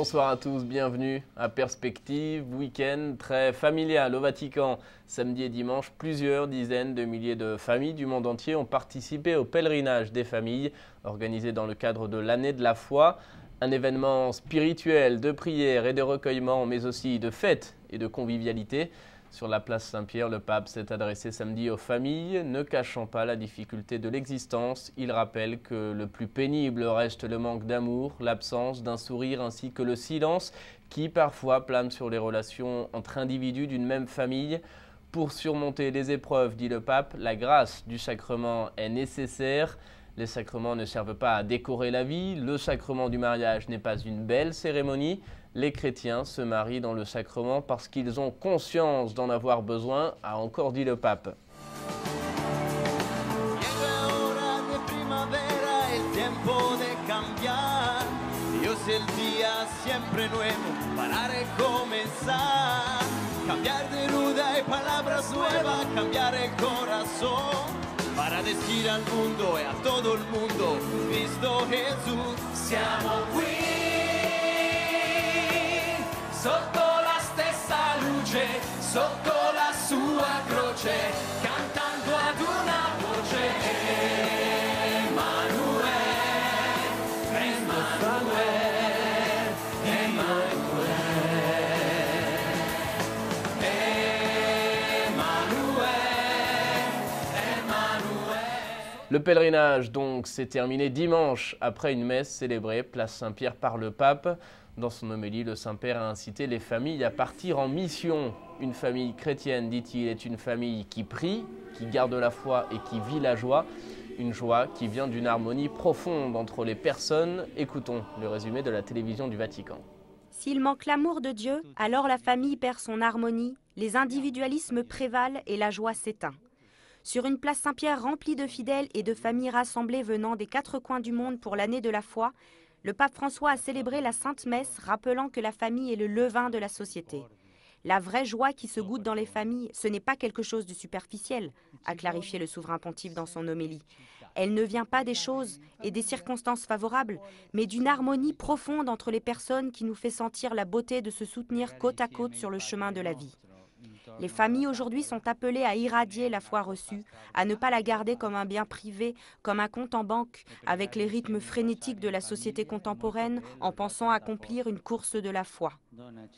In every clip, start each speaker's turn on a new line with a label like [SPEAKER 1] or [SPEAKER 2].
[SPEAKER 1] Bonsoir à tous, bienvenue à Perspective, week-end très familial au Vatican. Samedi et dimanche, plusieurs dizaines de milliers de familles du monde entier ont participé au pèlerinage des familles, organisé dans le cadre de l'année de la foi. Un événement spirituel de prière et de recueillement, mais aussi de fête et de convivialité. Sur la place Saint-Pierre, le pape s'est adressé samedi aux familles, ne cachant pas la difficulté de l'existence. Il rappelle que le plus pénible reste le manque d'amour, l'absence d'un sourire ainsi que le silence qui parfois plane sur les relations entre individus d'une même famille. Pour surmonter les épreuves, dit le pape, la grâce du sacrement est nécessaire. Les sacrements ne servent pas à décorer la vie, le sacrement du mariage n'est pas une belle cérémonie. Les chrétiens se marient dans le sacrement parce qu'ils ont conscience d'en avoir besoin, a encore dit le pape.
[SPEAKER 2] Para decir al mundo e a todo il mondo, Cristo Gesù, siamo qui, sotto la stessa luce, sotto la sua croce, cantando ad una voce, Emanuele, Emanuele, Emanuele.
[SPEAKER 1] Le pèlerinage donc s'est terminé dimanche après une messe célébrée place Saint-Pierre par le pape. Dans son homélie, le Saint-Père a incité les familles à partir en mission. Une famille chrétienne, dit-il, est une famille qui prie, qui garde la foi et qui vit la joie. Une joie qui vient d'une harmonie profonde entre les personnes. Écoutons le résumé de la télévision du Vatican.
[SPEAKER 3] S'il manque l'amour de Dieu, alors la famille perd son harmonie, les individualismes prévalent et la joie s'éteint. Sur une place Saint-Pierre remplie de fidèles et de familles rassemblées venant des quatre coins du monde pour l'année de la foi, le pape François a célébré la Sainte Messe, rappelant que la famille est le levain de la société. La vraie joie qui se goûte dans les familles, ce n'est pas quelque chose de superficiel, a clarifié le souverain pontife dans son homélie. Elle ne vient pas des choses et des circonstances favorables, mais d'une harmonie profonde entre les personnes qui nous fait sentir la beauté de se soutenir côte à côte sur le chemin de la vie. Les familles aujourd'hui sont appelées à irradier la foi reçue, à ne pas la garder comme un bien privé, comme un compte en banque, avec les rythmes frénétiques de la société contemporaine, en pensant accomplir une course de la foi.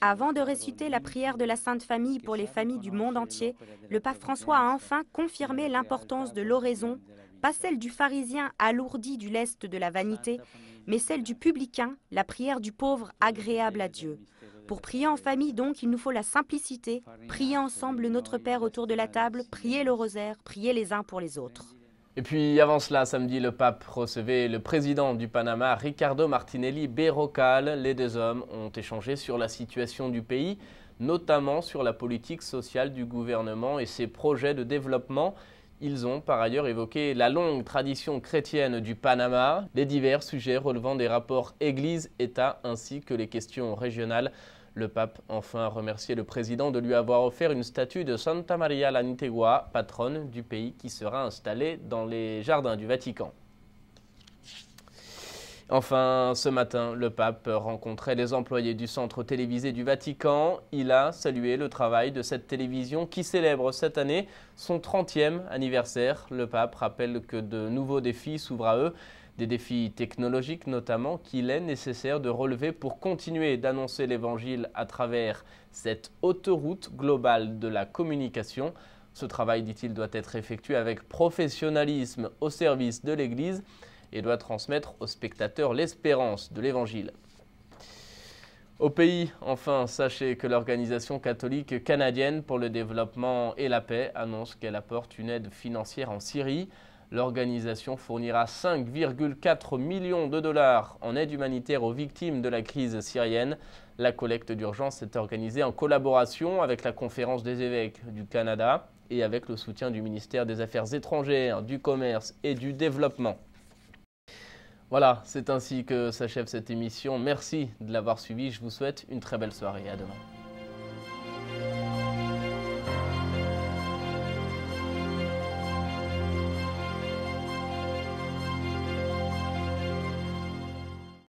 [SPEAKER 3] Avant de réciter la prière de la Sainte Famille pour les familles du monde entier, le pape François a enfin confirmé l'importance de l'oraison, pas celle du pharisien alourdi du lest de la vanité, mais celle du publicain, la prière du pauvre agréable à Dieu. Pour prier en famille, donc, il nous faut la simplicité, prier ensemble le Notre Père autour de la table, prier le rosaire, prier les uns pour les autres.
[SPEAKER 1] Et puis avant cela, samedi, le pape recevait le président du Panama, Ricardo Martinelli Berrocal. Les deux hommes ont échangé sur la situation du pays, notamment sur la politique sociale du gouvernement et ses projets de développement. Ils ont par ailleurs évoqué la longue tradition chrétienne du Panama, les divers sujets relevant des rapports Église-État ainsi que les questions régionales. Le pape enfin a remercié le président de lui avoir offert une statue de Santa Maria la Antigua, patronne du pays qui sera installée dans les jardins du Vatican. Enfin, ce matin, le pape rencontrait les employés du centre télévisé du Vatican. Il a salué le travail de cette télévision qui célèbre cette année son 30e anniversaire. Le pape rappelle que de nouveaux défis s'ouvrent à eux, des défis technologiques notamment qu'il est nécessaire de relever pour continuer d'annoncer l'évangile à travers cette autoroute globale de la communication. Ce travail, dit-il, doit être effectué avec professionnalisme au service de l'Église et doit transmettre aux spectateurs l'espérance de l'Évangile. Au pays, enfin, sachez que l'Organisation catholique canadienne pour le développement et la paix annonce qu'elle apporte une aide financière en Syrie. L'organisation fournira 5,4 millions de dollars en aide humanitaire aux victimes de la crise syrienne. La collecte d'urgence est organisée en collaboration avec la Conférence des évêques du Canada et avec le soutien du ministère des Affaires étrangères, du Commerce et du Développement. Voilà, c'est ainsi que s'achève cette émission. Merci de l'avoir suivi. Je vous souhaite une très belle soirée. À demain.